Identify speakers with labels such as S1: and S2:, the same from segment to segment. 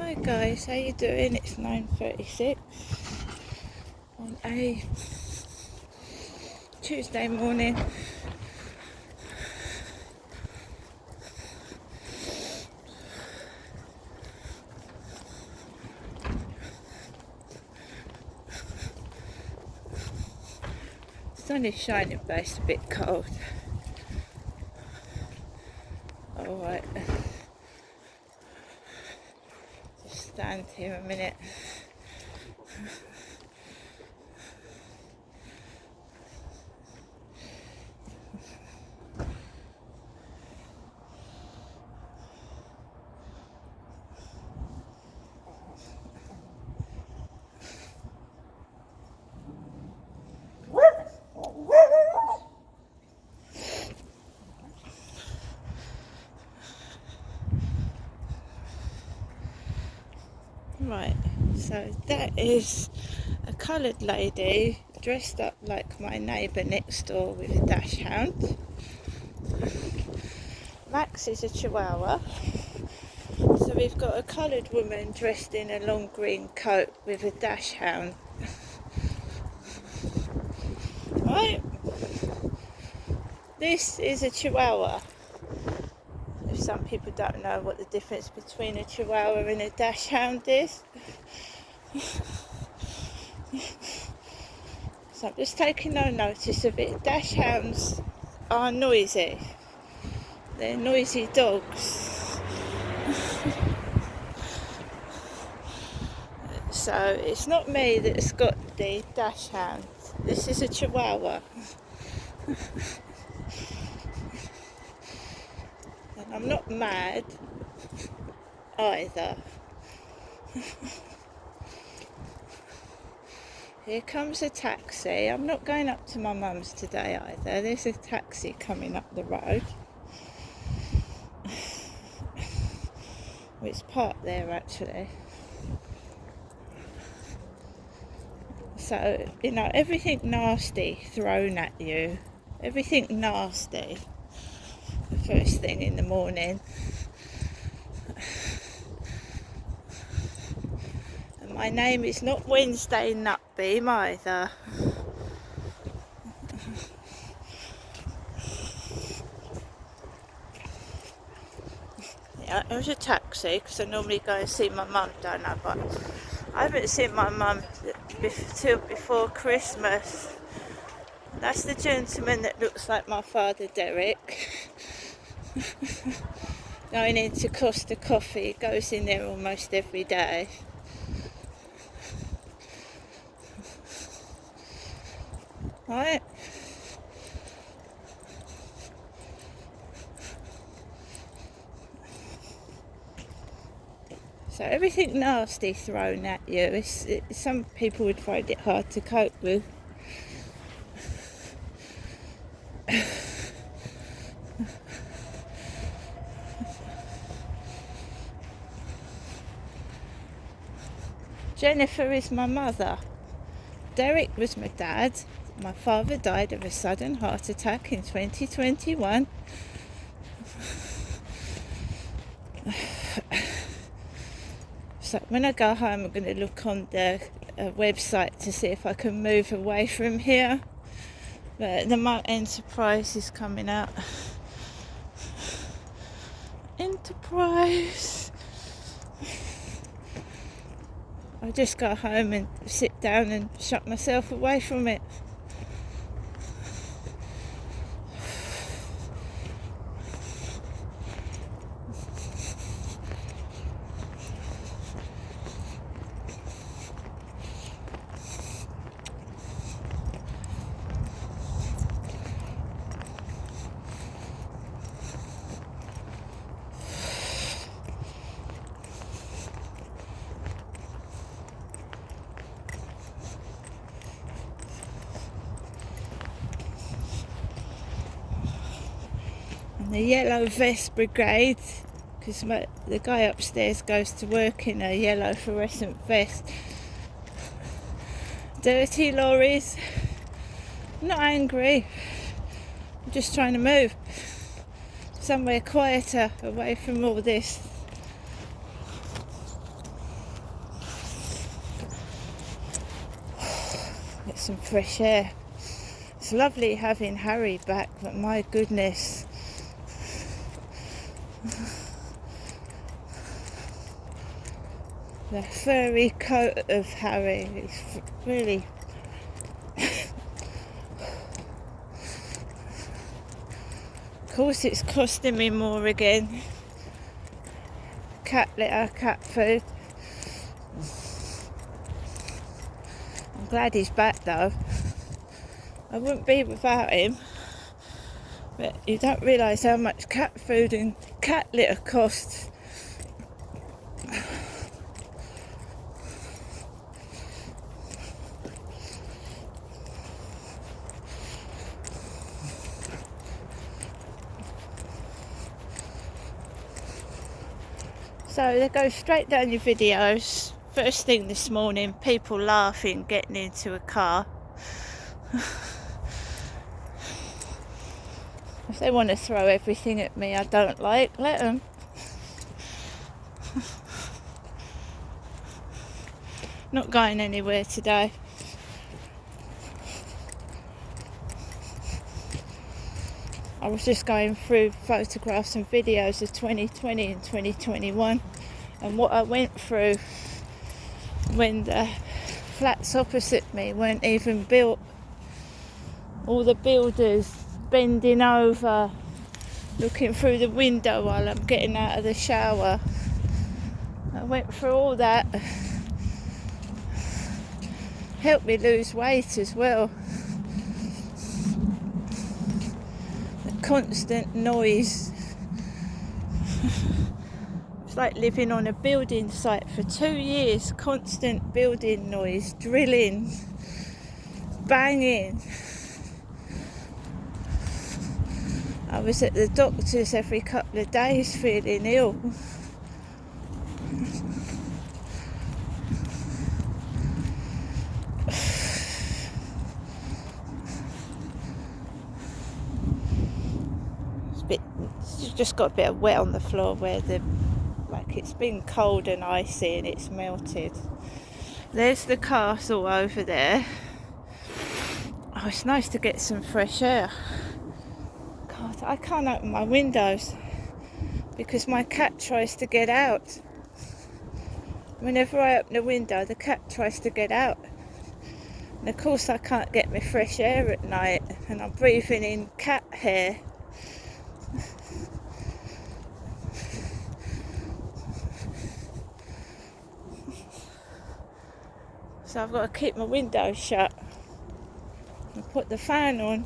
S1: Hi guys, how you doing? It's 9:36 on a Tuesday morning. Sun is shining, but it's a bit cold. Alright, just stand here a minute. Right, so that is a coloured lady dressed up like my neighbour next door with a dachshund. Max is a chihuahua. So we've got a coloured woman dressed in a long green coat with a dachshund. Right, this is a chihuahua. If some people don't know what the difference between a chihuahua and a dachshund is. So I'm just taking no notice of it. Dachshunds are noisy. They're noisy dogs. So it's not me that's got the dachshund. This is a chihuahua. And I'm not mad either. Here comes a taxi. I'm not going up to my mum's today either. There's a taxi coming up the road. It's parked there actually. So, you know, everything nasty thrown at you. Everything nasty. The first thing in the morning. And my name is not Wednesday Nutbeam either. Yeah, it was a taxi because I normally go and see my mum, don't I? But I haven't seen my mum till before Christmas. That's the gentleman that looks like my father, Derek. Going into Costa Coffee, goes in there almost every day. Right? So everything nasty thrown at you, some people would find it hard to cope with. Jennifer is my mother. Derek was my dad. My father died of a sudden heart attack in 2021. So when I go home, I'm going to look on the website to see if I can move away from here. But the Mount Enterprise is coming out. Enterprise. I just go home and sit down and shut myself away from it. The Yellow Vest Brigade, because the guy upstairs goes to work in a yellow fluorescent vest. Dirty lorries. I'm not angry. I'm just trying to move somewhere quieter, away from all this. get some fresh air. It's lovely having Harry back, but my goodness. The furry coat of Harry is really... Of course it's costing me more again. Cat litter, cat food. I'm glad he's back though. I wouldn't be without him. But you don't realise how much cat food and cat litter costs. So they go straight down your videos. First thing this morning, people laughing, getting into a car. If they want to throw everything at me I don't like, let them. Not going anywhere today. I was just going through photographs and videos of 2020 and 2021 and what I went through when the flats opposite me weren't even built. All the builders bending over, looking through the window while I'm getting out of the shower. I went through all that. Helped me lose weight as well. Constant noise. It's like living on a building site for 2 years. Constant building noise, drilling, banging. I was at the doctor's every couple of days feeling ill. It's just got a bit of wet on the floor where it's been cold and icy and it's melted. There's the castle over there. Oh, it's nice to get some fresh air. God, I can't open my windows because my cat tries to get out. Whenever I open the window, the cat tries to get out. And of course I can't get my fresh air at night and I'm breathing in cat hair. So I've got to keep my windows shut and put the fan on.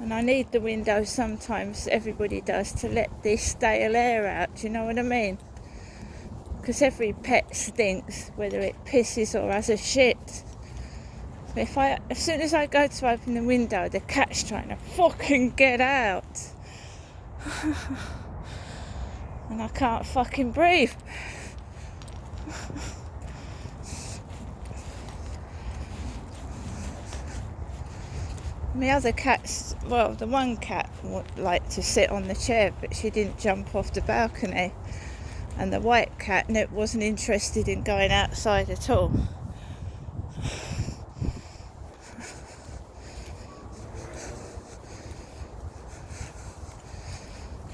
S1: And I need the windows sometimes, everybody does, to let this stale air out, do you know what I mean? Because every pet stinks, whether it pisses or has a shit. But as soon as I go to open the window, the cat's trying to fucking get out. And I can't fucking breathe. My other cats, well, the one cat would like to sit on the chair, but she didn't jump off the balcony. And the white cat wasn't interested in going outside at all.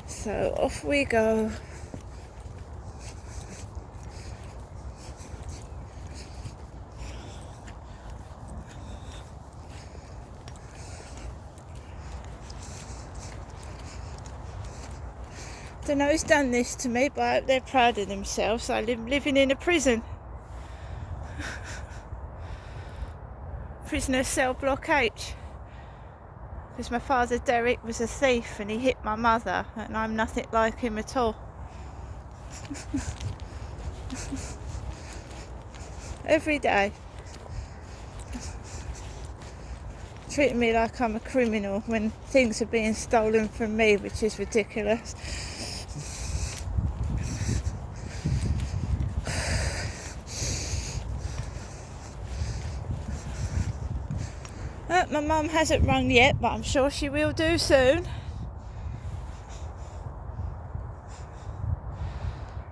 S1: So off we go. Don't know who's done this to me, but I hope they're proud of themselves. I'm living in a prison. Prisoner cell block H. Because my father Derek was a thief and he hit my mother and I'm nothing like him at all. Every day. Treating me like I'm a criminal when things are being stolen from me, which is ridiculous. My mum hasn't rung yet, but I'm sure she will do soon.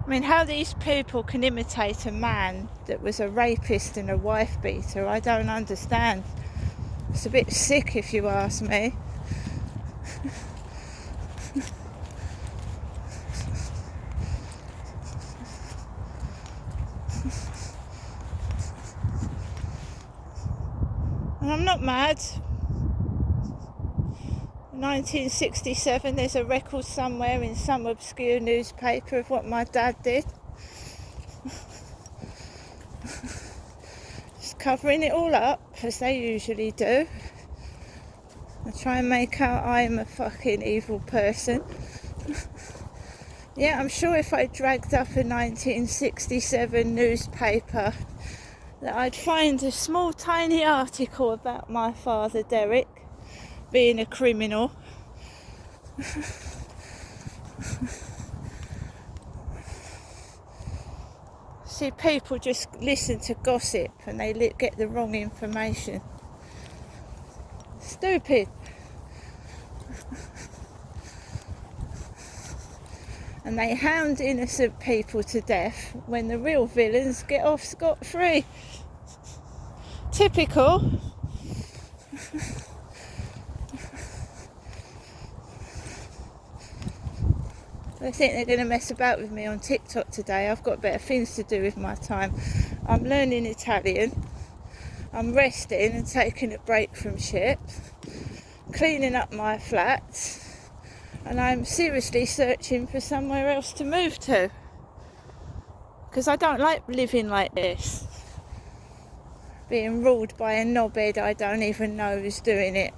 S1: I mean, how these people can imitate a man that was a rapist and a wife beater, I don't understand. It's a bit sick, if you ask me. And I'm not mad. 1967, there's a record somewhere in some obscure newspaper of what my dad did. Just covering it all up, as they usually do. I try and make out I'm a fucking evil person. Yeah, I'm sure if I dragged up a 1967 newspaper that I'd find a small tiny article about my father Derek being a criminal. See, people just listen to gossip and they get the wrong information. Stupid. And they hound innocent people to death when the real villains get off scot-free. Typical. They think they're going to mess about with me on TikTok today. I've got better things to do with my time. I'm learning Italian. I'm resting and taking a break from shit. Cleaning up my flat. And I'm seriously searching for somewhere else to move to. Because I don't like living like this. Being ruled by a knobhead I don't even know who's doing it.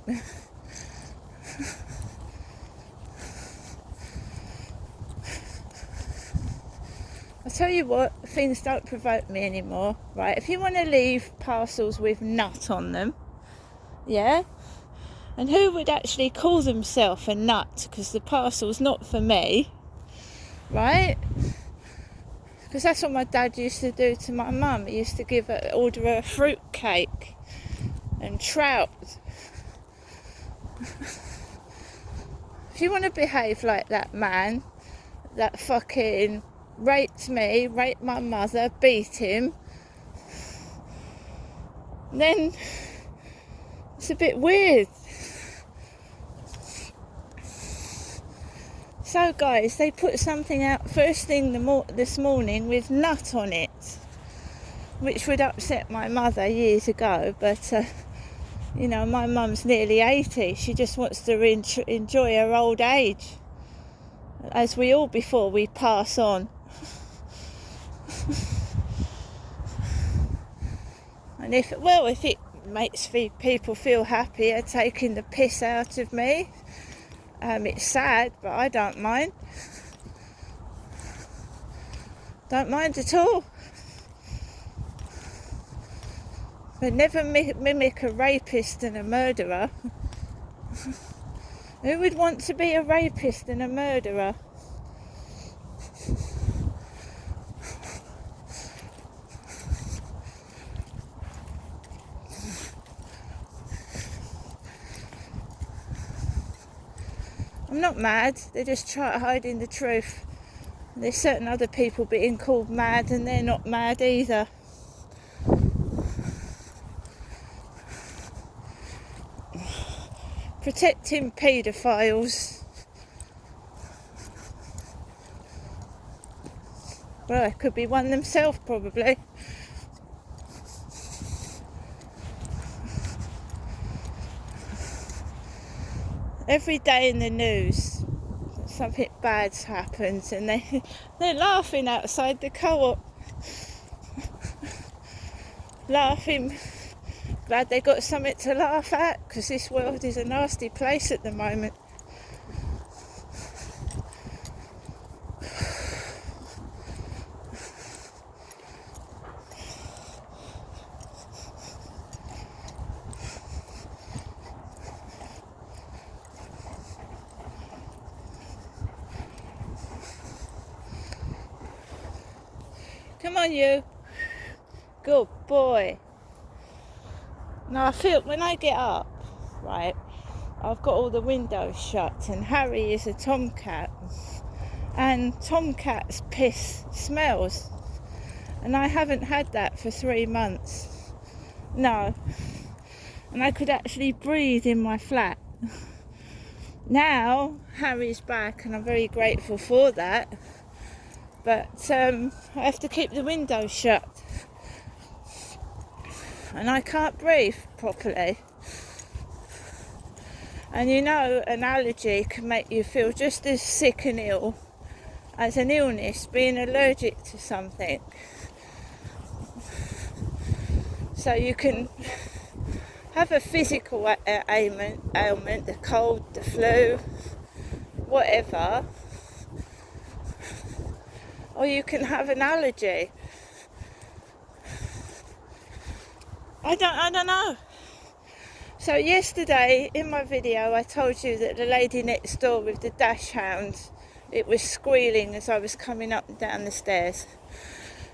S1: I tell you what, things don't provoke me anymore, right? If you want to leave parcels with nut on them, yeah? And who would actually call themselves a nut? Because the parcel's not for me, right? Because that's what my dad used to do to my mum. He used to order her a fruit cake and trout. If you want to behave like that man, that fucking raped me, raped my mother, beat him, then it's a bit weird. So guys, they put something out first thing this morning with nut on it, which would upset my mother years ago, but you know, my mum's nearly 80. She just wants to enjoy her old age, as we all before we pass on. And if it makes people feel happier taking the piss out of me, it's sad, but I don't mind. Don't mind at all. But never mimic a rapist and a murderer. Who would want to be a rapist and a murderer? I'm not mad, they're just hiding the truth. There's certain other people being called mad and they're not mad either. Protecting paedophiles. Well, it could be one themselves probably. Every day in the news, something bad's happens and they're laughing outside the co-op. Laughing. Glad they got something to laugh at, because this world is a nasty place at the moment. Come on, you. Good boy. Now, I feel when I get up, right, I've got all the windows shut, and Harry is a tomcat, and tomcat's piss smells, and I haven't had that for 3 months. No. And I could actually breathe in my flat. Now Harry's back and I'm very grateful for that, but I have to keep the windows shut and I can't breathe properly. And you know, an allergy can make you feel just as sick and ill as an illness, being allergic to something. So you can have a physical ailment, the cold, the flu, whatever, or you can have an allergy. I don't know. So yesterday in my video I told you that the lady next door with the dachshund, it was squealing as I was coming up and down the stairs.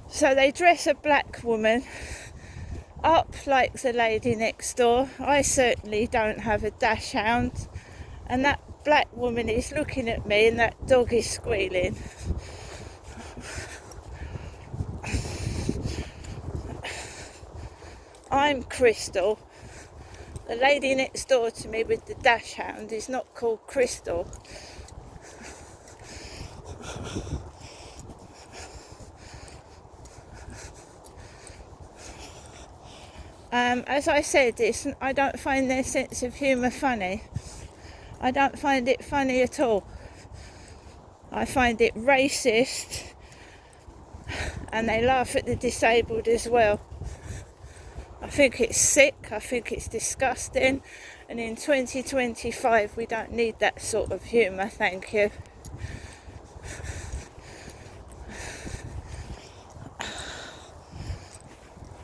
S1: So they dress a black woman up like the lady next door. I certainly don't have a dachshund, and that black woman is looking at me and that dog is squealing. I'm Crystal. The lady next door to me with the dachshund is not called Crystal. As I said, I don't find their sense of humour funny. I don't find it funny at all. I find it racist, and they laugh at the disabled as well. I think it's sick, I think it's disgusting, and in 2025 we don't need that sort of humour, thank you.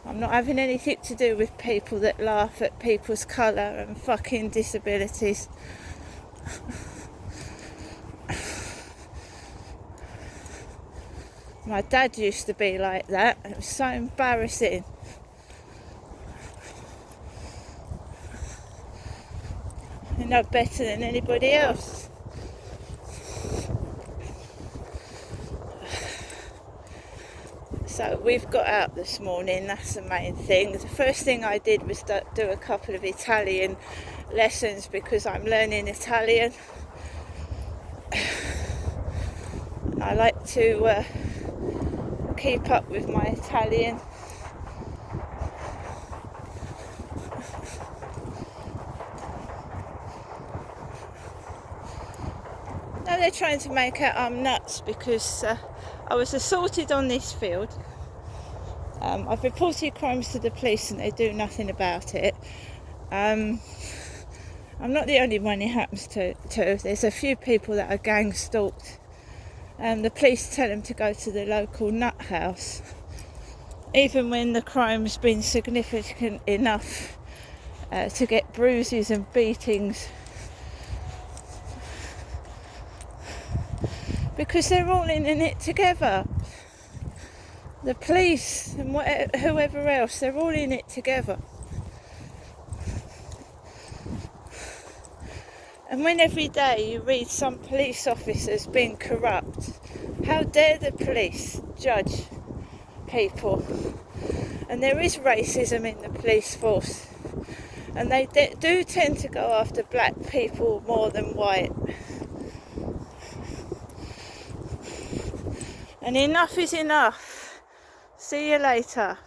S1: I'm not having anything to do with people that laugh at people's colour and fucking disabilities. My dad used to be like that. It was so embarrassing. You're no better than anybody else. So we've got out this morning, that's the main thing. The first thing I did was do a couple of Italian lessons because I'm learning Italian. And I like to keep up with my Italian. Now they're trying to make out I'm nuts because I was assaulted on this field. I've reported crimes to the police and they do nothing about it. I'm not the only one it happens to. There's a few people that are gang stalked. The police tell them to go to the local nut house, even when the crime's been significant enough to get bruises and beatings. Because they're all in it together. The police and whoever else, they're all in it together. And when every day you read some police officers being corrupt, how dare the police judge people? And there is racism in the police force. And they do tend to go after black people more than white. And enough is enough. See you later.